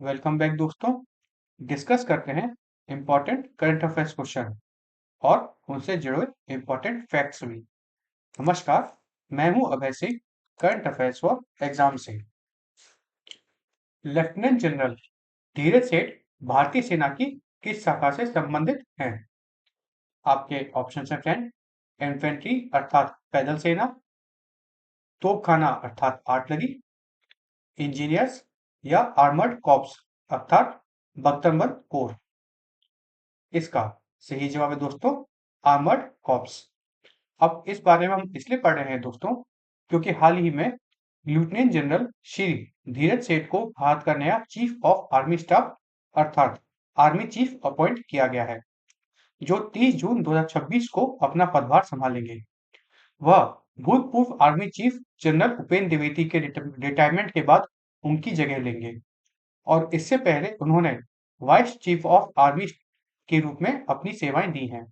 Welcome back दोस्तों। Discuss करते हैं इंपॉर्टेंट करंट अफेयर्स क्वेश्चन और उनसे जुड़े इंपॉर्टेंट फैक्ट्स भी। नमस्कार, मैं हूं Abhay Singh, current affairs for exam से। लेफ्टिनेंट जनरल धीरज सेठ भारतीय सेना की किस शाखा से संबंधित हैं? आपके ऑप्शन है फ्रेंड। इन्फेंट्री अर्थात पैदल सेना, तोपखाना अर्थात आर्टिलरी, इंजीनियर्स या आर्मर्ड कॉर्प्स अर्थात बख्तरबंद कोर। इसका सही जवाब है दोस्तों आर्मर्ड कॉर्प्स। अब इस बारे में हम इसलिए पढ़ रहे हैं दोस्तों क्योंकि हाल ही में लेफ्टिनेंट जनरल श्री धीरज सेठ को भारत का नया चीफ ऑफ आर्मी स्टाफ अर्थात आर्मी चीफ अपॉइंट किया गया है, जो 30 जून 2026 को अपना पदभार संभालेंगे। वह भूतपूर्व army chief general Upendra Dwivedi के रिटायरमेंट के बाद उनकी जगह लेंगे और इससे पहले उन्होंने वाइस चीफ ऑफ आर्मी के रूप में अपनी सेवाएं दी हैं।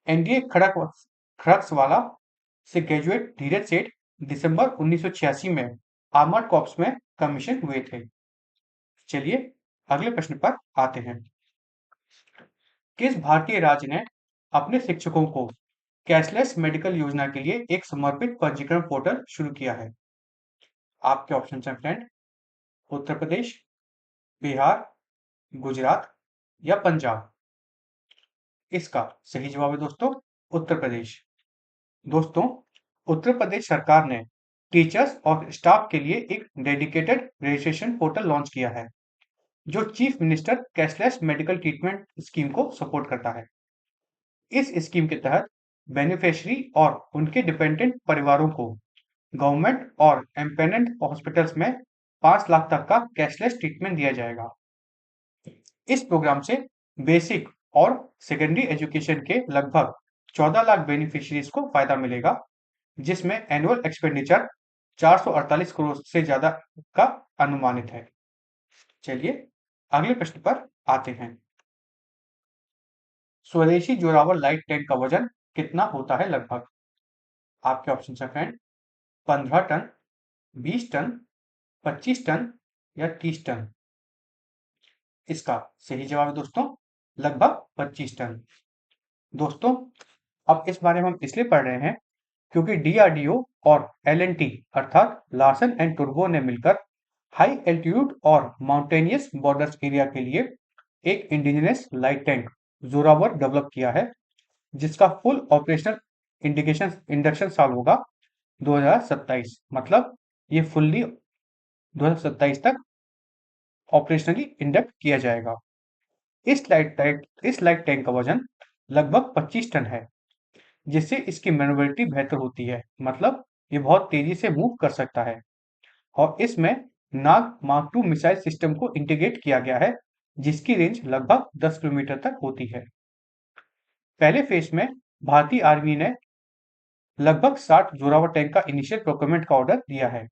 एनडीए खड़कवाला से ग्रेजुएट धीरज सेठ दिसंबर 1986 में आर्मर्ड कॉर्प्स में कमीशन हुए थे। चलिए अगले प्रश्न पर आते हैं। किस भारतीय राज्य ने अपने शिक्षकों को कैशलेस मेडिकल योजना के लिए एक समर्पित पंजीकरण पोर्टल शुरू किया है? आपके ऑप्शन हैं फ्रेंड। उत्तर प्रदेश, बिहार, गुजरात या पंजाब। इसका सही जवाब है दोस्तों उत्तर प्रदेश। दोस्तों, उत्तर प्रदेश सरकार ने टीचर्स और स्टाफ के लिए एक डेडिकेटेड रजिस्ट्रेशन पोर्टल लॉन्च किया है, जो chief minister cashless medical treatment scheme को सपोर्ट करता है। इस स्कीम के तहत बेनिफिशियरी और उनके डिपेंडेंट परिवारों को गवर्नमेंट और एम्पेनल्ड हॉस्पिटल्स में 5 लाख तक का कैशलेस ट्रीटमेंट दिया जाएगा। इस प्रोग्राम से बेसिक और सेकेंडरी एजुकेशन के लगभग 14 लाख बेनिफिशियरीज को फायदा मिलेगा, जिसमें एनुअल एक्सपेंडिचर 448 करोड़ से ज्यादा का अनुमानित है। चलिए अगले प्रश्न पर आते हैं। स्वदेशी जोरावर लाइट टैंक का वजन कितना होता है लगभग? आपके ऑप्शन है फ्रेंड। 15 टन, 20 टन, 25 टन या 30 टन। इसका सही जवाब है दोस्तों लगभग 25 टन। दोस्तों, अब इस बारे में हम इसलिए पढ़ रहे हैं क्योंकि डीआरडीओ और एलएनटी अर्थात लार्सन एंड टुब्रो ने मिलकर हाई एल्टीट्यूड और माउंटेनियस बॉर्डर्स एरिया के लिए एक indigenous light tank Zorawar develop किया है, जिसका फुल ऑपरेशनल इंडक्शन साल होगा 2027। मतलब ये फुल्ली 2027 तक ऑपरेशनली इंडक्ट किया जाएगा। इस लाइट टैंक का वजन लगभग 25 टन है, जिससे इसकी मैन्युवरिटी बेहतर होती है। मतलब ये बहुत तेजी से मूव कर सकता है और इसमें नाग मार्क 2 मिसाइल सिस्टम को इंटीग्रेट किया गया है, जिसकी रेंज लगभग 10 किलोमीटर तक होती है। पहले फेज में भारतीय आर्मी ने लगभग 60 जोरावर टैंक का इनिशियल प्रोक्योरमेंट का ऑर्डर दिया है,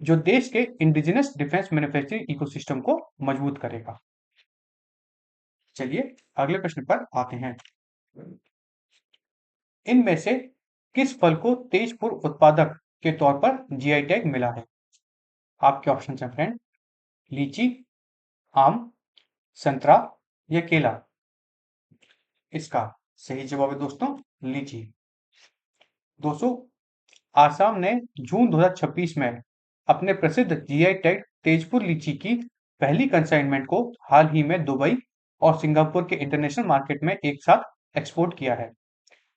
जो देश के इंडिजिनस डिफेंस मैन्युफैक्चरिंग इकोसिस्टम को मजबूत करेगा। चलिए अगले प्रश्न पर आते हैं। इनमें से किस फल को तेज पूर्व उत्पादक के तौर पर जीआई टैग मिला है? आपके ऑप्शन हैं फ्रेंड। लीची, आम, संतरा या केला। इसका सही जवाब है दोस्तों लीची। दोस्तों, आसाम ने जून 2026 में अपने प्रसिद्ध जीआई टैग तेजपुर लीची की पहली कंसाइनमेंट को हाल ही में दुबई और सिंगापुर के इंटरनेशनल मार्केट में एक साथ एक्सपोर्ट किया है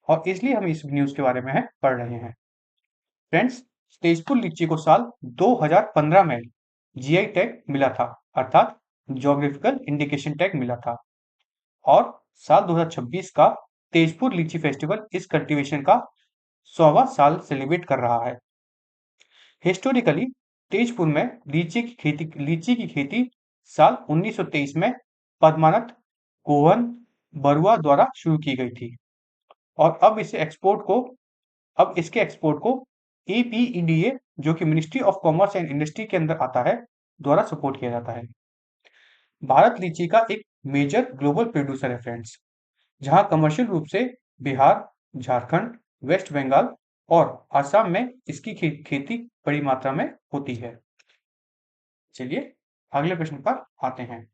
और इसलिए हम इस न्यूज के बारे में पढ़ रहे हैं। फ्रेंड्स, तेजपुर लीची को साल 2015 में जीआई टैग मिला था, अर्थात ज्योग्राफिकल इंडिकेशन टैग मिला था और साल 2026 का तेजपुर लीची फेस्टिवल इस कल्टीवेशन का 100वां साल सेलिब्रेट कर रहा है। हिस्टोरिकली तेजपुर में लीची की खेती साल 1923 में पद्मानाथ गोवन बरुआ द्वारा शुरू की गई थी और अब इसके एक्सपोर्ट को एपीईडीए, जो कि ministry of commerce and industry के अंदर आता है, द्वारा सपोर्ट किया जाता है। भारत लीची का एक मेजर ग्लोबल प्रोड्यूसर है फ्रेंड्स, जहां कमर्शियल रूप से बिहार, झारखंड, वेस्ट बंगाल और असम में इसकी खेती बड़ी मात्रा में होती है। चलिए अगले प्रश्न पर आते हैं।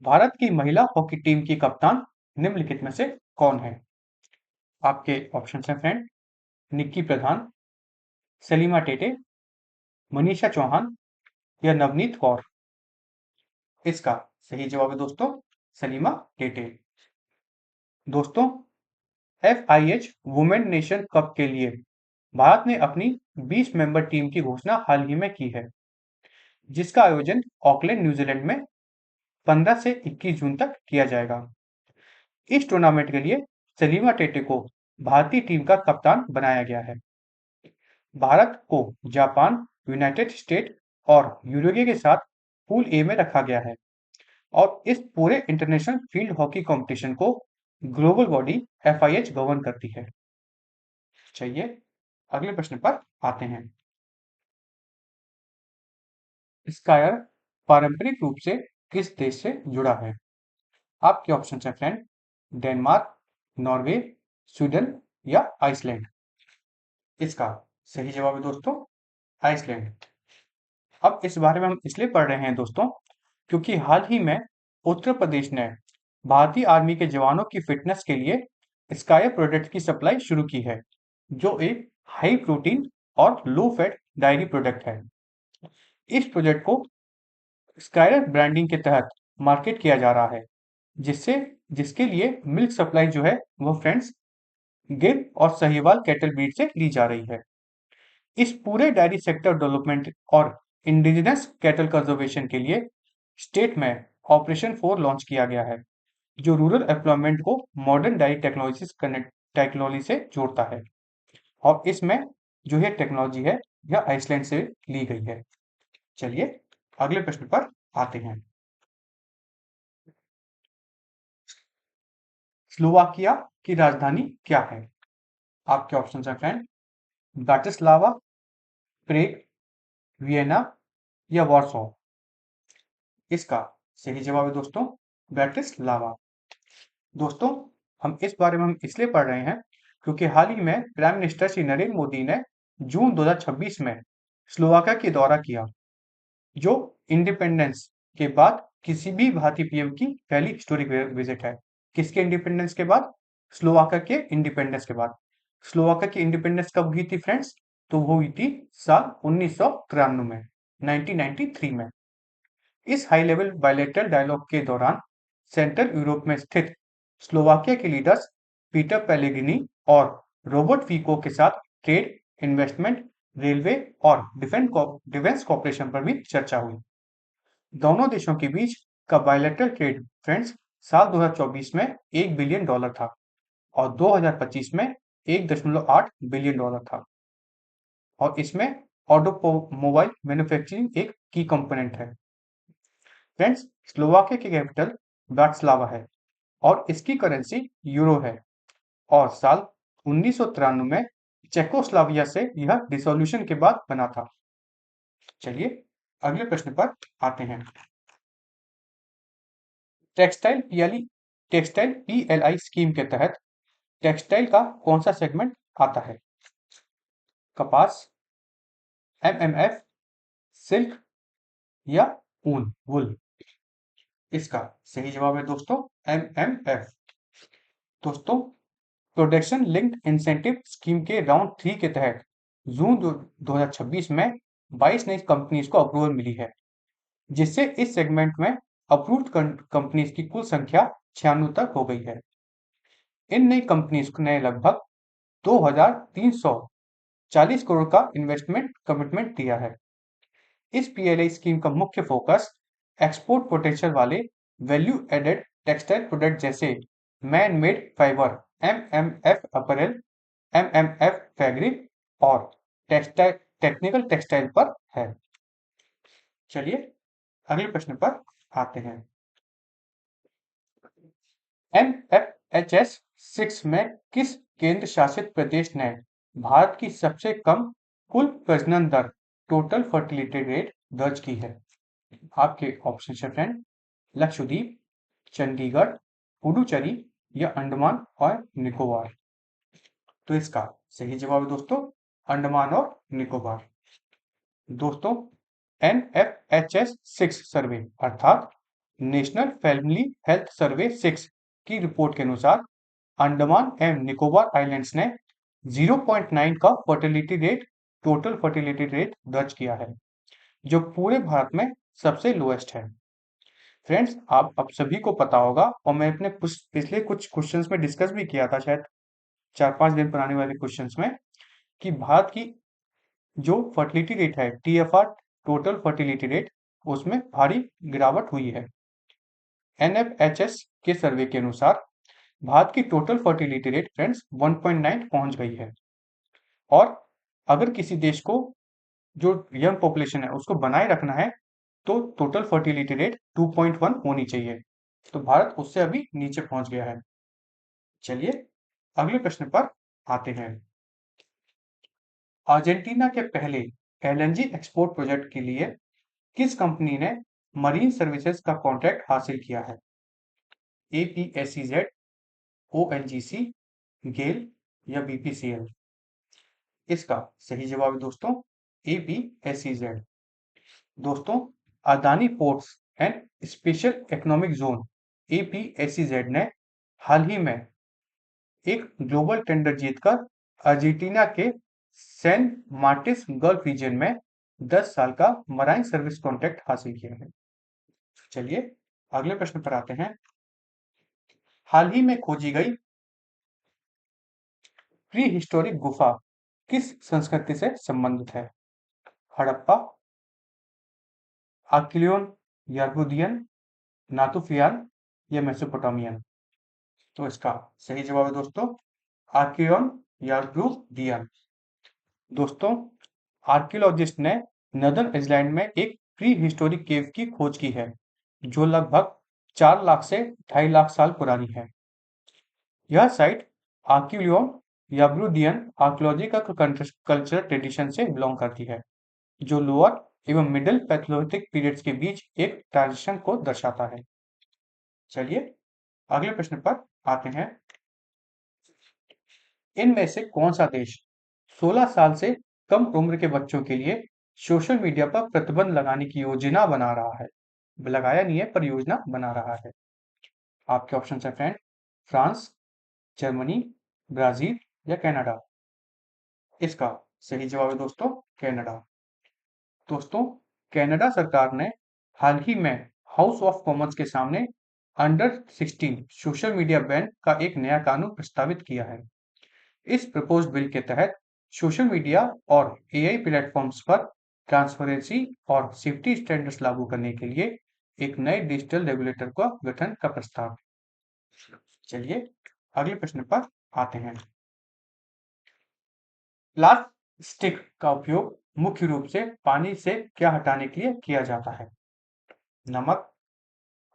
भारत की महिला हॉकी टीम की कप्तान निम्नलिखित में से कौन है? आपके ऑप्शन है फ्रेंड, निक्की प्रधान, सलीमा टेटे, मनीषा चौहान या नवनीत कौर। इसका सही जवाब है दोस्तों सलीमा टेटे। दोस्तों, FIH वुमेन नेशन कप के लिए भारत ने अपनी 20 मेंबर टीम की घोषणा हाल ही में की है, जिसका आयोजन ऑकलैंड न्यूजीलैंड में 15 से 21 जून तक किया जाएगा। इस टूर्नामेंट के लिए सलीमा टेटे को भारतीय टीम का कप्तान बनाया गया है। भारत को जापान, यूनाइटेड स्टेट और यूरुग्वे के साथ पूल ए में रखा गया है और इस पूरे इंटरनेशनल फील्ड हॉकी कंपटीशन को ग्लोबल बॉडी FIH गवर्न करती है। चलिए अगले प्रश्न पर आते हैं। स्कायर पारंपरिक रूप से किस देश से जुड़ा है? आपके ऑप्शन है फ्रेंड, डेनमार्क, नॉर्वे, स्वीडन या आइसलैंड। इसका सही जवाब है दोस्तों आइसलैंड। अब इस बारे में हम इसलिए पढ़ रहे हैं दोस्तों, क्योंकि हाल ही में उत्तर प्रदेश ने भारतीय आर्मी के जवानों की फिटनेस के लिए स्कायर प्रोडक्ट की सप्लाई शुरू की है, जो एक हाई प्रोटीन और लो फैट डायरी प्रोडक्ट है। इस प्रोजेक्ट को स्कायर ब्रांडिंग के तहत मार्केट किया जा रहा है, जिसके लिए मिल्क सप्लाई जो है वो फ्रेंड्स गिर और साहिवाल कैटल ब्रीड से ली जा रही है। इस पूरे डायरी सेक्टर डेवलपमेंट और इंडिजिनस कैटल कंजर्वेशन के लिए स्टेट में ऑपरेशन 4 लॉन्च किया गया है, जो रूरल एम्प्लॉयमेंट को मॉडर्न डायरी टेक्नोलॉजी से जोड़ता है और इसमें जो ये टेक्नोलॉजी है यह आइसलैंड से ली गई है। चलिए अगले प्रश्न पर आते हैं। स्लोवाकिया की राजधानी क्या है? आपके ऑप्शन है फ्रेंड, ब्राटिस्लावा, प्रेग, वियना या वॉर्सो। इसका सही जवाब है दोस्तों ब्राटिस्लावा। दोस्तों, हम इसलिए पढ़ रहे हैं क्योंकि हाल ही में प्राइम मिनिस्टर श्री नरेंद्र मोदी ने जून 2026 में स्लोवाकिया की दौरा किया, जो इंडिपेंडेंस के बाद किसी भी भारतीय पीएम की पहली हिस्टोरिक विजिट है। किसके इंडिपेंडेंस के बाद? स्लोवाकिया के इंडिपेंडेंस के बाद। स्लोवाकिया की इंडिपेंडेंस कब हुई थी फ्रेंड्स? तो वो हुई थी साल 1993 में, 1993 में। इस हाई लेवल बायलैटरल डायलॉग के दौरान सेंट्रल यूरोप में स्थित स्लोवाकिया के लीडर्स पीटर पेलेग्रिनी और रॉबर्ट फीको के साथ ट्रेड, इन्वेस्टमेंट, रेलवे और डिफेंस कॉपरेशन पर भी चर्चा हुई। दोनों देशों के बीच का बायलैटरल ट्रेड फ्रेंड्स साल 2024 में $1 बिलियन था और 2025 में $1.8 बिलियन था और इसमें ऑटोमोबाइल मैन्युफैक्चरिंग एक की कंपोनेंट है। फ्रेंड्स, स्लोवाकिया की कैपिटल ब्राटिस्लावा है और इसकी करेंसी यूरो है और साल 1993 में चेकोस्लोवाकिया से यह डिसोल्यूशन के बाद बना था। चलिए अगले प्रश्न पर आते हैं। टेक्सटाइल PLI स्कीम के तहत टेक्सटाइल का कौन सा सेगमेंट आता है? कपास, MMF, सिल्क या ऊन वुल। इसका सही जवाब है दोस्तों MMF। दोस्तों, प्रोडक्शन लिंक्ड इंसेंटिव स्कीम के राउंड 3 के तहत जून 2026 में 22 नई कंपनीज को अप्रूवल मिली है, जिससे इस सेगमेंट में अप्रूव्ड कंपनीज की कुल संख्या 96 तक हो गई है। इन नई कंपनीज ने लगभग 2340 करोड़ का इन्वेस्टमेंट कमिटमेंट दिया है। इस PLI स्कीम का मुख्य फोकस एक्सपोर्ट पोटेंशियल वाले वैल्यू एडेड टेक्सटाइल प्रोडक्ट जैसे man made fibre, MMF apparel, MMF fabric और टेक्निकल टेक्सटाइल पर है। चलिए अगले प्रश्न पर आते हैं। MFHS 6 में किस केंद्र शासित प्रदेश ने भारत की सबसे कम कुल प्रजनन दर टोटल फर्टिलिटी रेट दर्ज की है? आपके ऑप्शन है फ्रेंड, लक्षद्वीप, चंडीगढ़, पुडुचेरी या अंडमान और निकोबार। तो इसका सही जवाब है दोस्तों अंडमान और निकोबार। दोस्तों, NFHS-6 सर्वे अर्थात नेशनल फैमिली हेल्थ सर्वे 6 की रिपोर्ट के अनुसार अंडमान एवं निकोबार आइलैंड्स ने 0.9 का टोटल फर्टिलिटी रेट दर्ज किया है, जो पूरे भारत में सबसे लोएस्ट है। फ्रेंड्स, आप सभी को पता होगा और मैं अपने पिछले कुछ क्वेश्चंस में डिस्कस भी किया था, शायद 4-5 दिन पुराने वाले क्वेश्चंस में, कि भारत की जो फर्टिलिटी रेट है TFR टोटल फर्टिलिटी रेट, उसमें भारी गिरावट हुई है। NFHS के सर्वे के अनुसार भारत की टोटल फर्टिलिटी रेट फ्रेंड्स 1.9 पहुंच गई है, और अगर किसी देश को जो यंग पॉपुलेशन है उसको बनाए रखना है तो टोटल फर्टिलिटी रेट 2.1 होनी चाहिए। तो भारत उससे अभी नीचे पहुंच गया है। चलिए अगले प्रश्न पर आते हैं। अर्जेंटीना के पहले LNG एक्सपोर्ट प्रोजेक्ट के लिए किस कंपनी ने मरीन सर्विसेज का कॉन्ट्रैक्ट हासिल किया है? APSEZ, ONGC, गेल या BPCL? इसका सही जवाब है दोस्तों APSEZ। दोस्तों, Adani ports and special economic zone APSEZ ने हाल ही में एक ग्लोबल टेंडर जीतकर अर्जेंटीना के सैन मार्टिस गल्फ रीजन में 10 साल का मराइन सर्विस कॉन्ट्रैक्ट हासिल किया है। चलिए अगले प्रश्न पर आते हैं। हाल ही में खोजी गई प्री हिस्टोरिक गुफा किस संस्कृति से संबंधित है? हड़प्पा, आर्किलियन, यार्बुदियन, नातुफियान या मेसोपोटामियन? तो इसका सही जवाब है दोस्तों आर्कियन यार्बुदियन। दोस्तों, आर्कियोलॉजिस्ट ने नदर्न आइलैंड में एक प्री हिस्टोरिक केव की खोज की है, जो लगभग 4 लाख से 2.5 लाख साल पुरानी है। यह साइट आर्किलियन यार्बुदियन आर्कियोलॉजिकल कल्चर ट्रेडिशन से बिलोंग करती है, जो लोअर एवं मिडिल पैथोलिथिक पीरियड्स के बीच एक ट्रांजिशन को दर्शाता है। चलिए अगले प्रश्न पर आते हैं। इनमें से कौन सा देश 16 साल से कम उम्र के बच्चों के लिए सोशल मीडिया पर प्रतिबंध लगाने की योजना बना रहा है? लगाया नहीं है पर योजना बना रहा है। आपके ऑप्शन है फ्रेंड, फ्रांस, जर्मनी, ब्राजील या कनाडा? इसका सही जवाब है दोस्तों कनाडा। दोस्तों, कनाडा सरकार ने हाल ही में हाउस ऑफ कॉमन्स के सामने अंडर 16 सोशल मीडिया बैन का एक नया कानून प्रस्तावित किया है। इस प्रपोज्ड बिल के तहत सोशल मीडिया और AI प्लेटफॉर्म्स पर ट्रांसपेरेंसी और सेफ्टी स्टैंडर्ड्स लागू करने के लिए एक नए डिजिटल रेगुलेटर का गठन का प्रस्ताव है। चलिए अगले प्रश्न पर आते हैं। प्लास्टिक का उपयोग मुख्य रूप से पानी से क्या हटाने के लिए किया जाता है? नमक,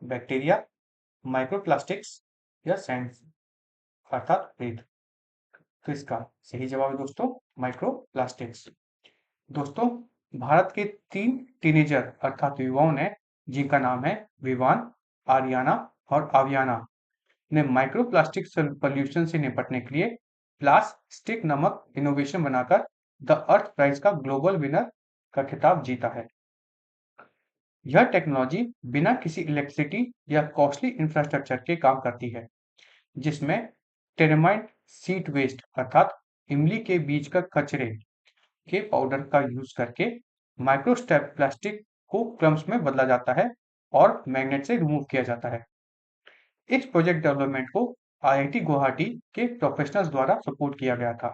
बैक्टीरिया, माइक्रोप्लास्टिक्स या सैंड अर्थात रेत? तो इसका सही जवाब है दोस्तों माइक्रोप्लास्टिक्स। दोस्तों, भारत के 3 टीनेजर अर्थात युवाओं ने, जिनका नाम है विवान, आर्याना और आवियाना, ने माइक्रोप्लास्टिक पॉल्यूशन से निपटने के लिए प्लास्टिक नमक इनोवेशन बनाकर द अर्थ प्राइज का ग्लोबल विनर का खिताब जीता है। यह टेक्नोलॉजी बिना किसी इलेक्ट्रिसिटी या कॉस्टली इंफ्रास्ट्रक्चर के काम करती है, जिसमें टेरेमाइट सीड वेस्ट अर्थात इमली के बीज का कचरे के पाउडर का यूज करके माइक्रोस्टेप प्लास्टिक को क्रम्स में बदला जाता है और मैग्नेट से रिमूव किया जाता है। इस प्रोजेक्ट डेवलपमेंट को IIT गुवाहाटी के प्रोफेशनल्स द्वारा सपोर्ट किया गया था,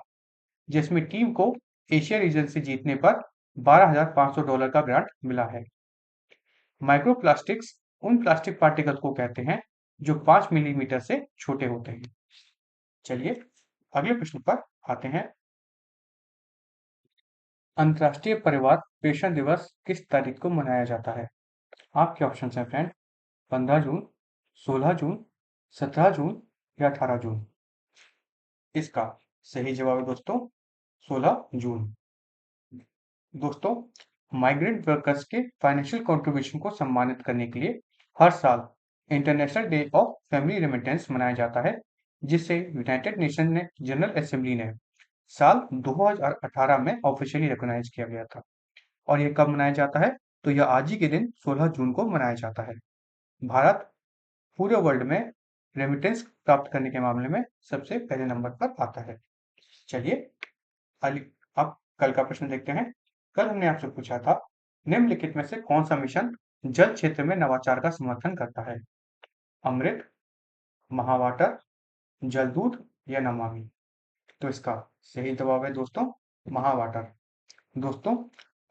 जिसमें टीम को एशिया रीजन से जीतने पर $12,500 का ग्रांट मिला है। माइक्रोप्लास्टिक्स उन प्लास्टिक पार्टिकल को कहते हैं जो 5 मिलीमीटर से छोटे होते हैं। चलिए अगले प्रश्न पर आते हैं। अंतर्राष्ट्रीय परिवार पेंशन दिवस किस तारीख को मनाया जाता है? आपके ऑप्शन हैं फ्रेंड, 15 जून, 16 जून, 17 जून या 18 जून? इसका सही जवाब है दोस्तों 16 जून। दोस्तों, माइग्रेंट वर्कर्स के फाइनेंशियल कंट्रीब्यूशन को सम्मानित करने के लिए हर साल international day of family remittance मनाया जाता है, जिसे यूनाइटेड नेशन ने जनरल असेंबली ने साल 2018 में ऑफिशियली रिकॉग्नाइज किया गया था। और ये कब मनाया जाता है? तो यह आज ही के दिन 16 जून को मनाया जाता है। भारत पूरे वर्ल्ड में रेमिटेंस प्राप्त करने के मामले में सबसे पहले नंबर पर आता है। चलिए अब कल का प्रश्न देखते हैं। कल हमने आपसे पूछा था, निम्नलिखित में से कौन सा मिशन जल क्षेत्र में नवाचार का समर्थन करता है? अमृत, महावाटर, जलदूत या नमामि? तो इसका सही जवाब है दोस्तों, महावाटर। दोस्तों,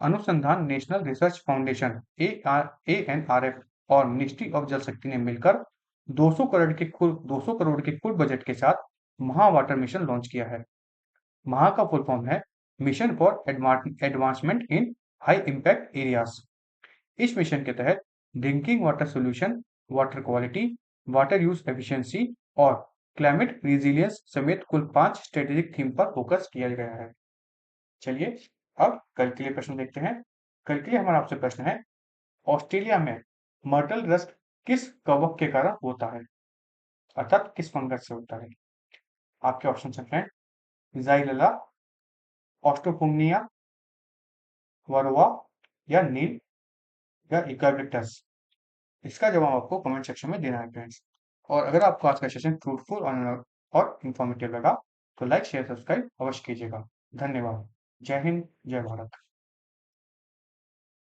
अनुसंधान नेशनल रिसर्च फाउंडेशन ANRF और मिनिस्ट्री ऑफ जल शक्ति ने मिलकर 200 करोड़ के कुल बजट के साथ महावाटर मिशन लॉन्च किया है। महा का फुल फॉर्म है mission for advancement in high impact areas. इस मिशन के तहत drinking water solution, water quality, water use efficiency और क्लाइमेट रिजिलियंस समेत कुल 5 स्ट्रेटेजिक थीम पर फोकस किया गया है। चलिए अब कल के लिए प्रश्न देखते हैं। कल के लिए हमारा आपसे प्रश्न है, ऑस्ट्रेलिया में मर्टल रस्ट किस कवक के कारण होता है, अर्थात किस फंगस से होता है? आपके ऑप्शन है ज़ाइलला, ऑस्ट्रोपुंगनिया, वरवा या नील या इकार्डिटस। इसका जवाब आपको कमेंट सेक्शन में देना है फ्रेंड्स। और अगर आपको आज का सेशन फ्रूटफुल और इंफॉर्मेटिव लगा तो लाइक शेयर सब्सक्राइब अवश्य कीजिएगा। धन्यवाद। जय हिंद, जय भारत।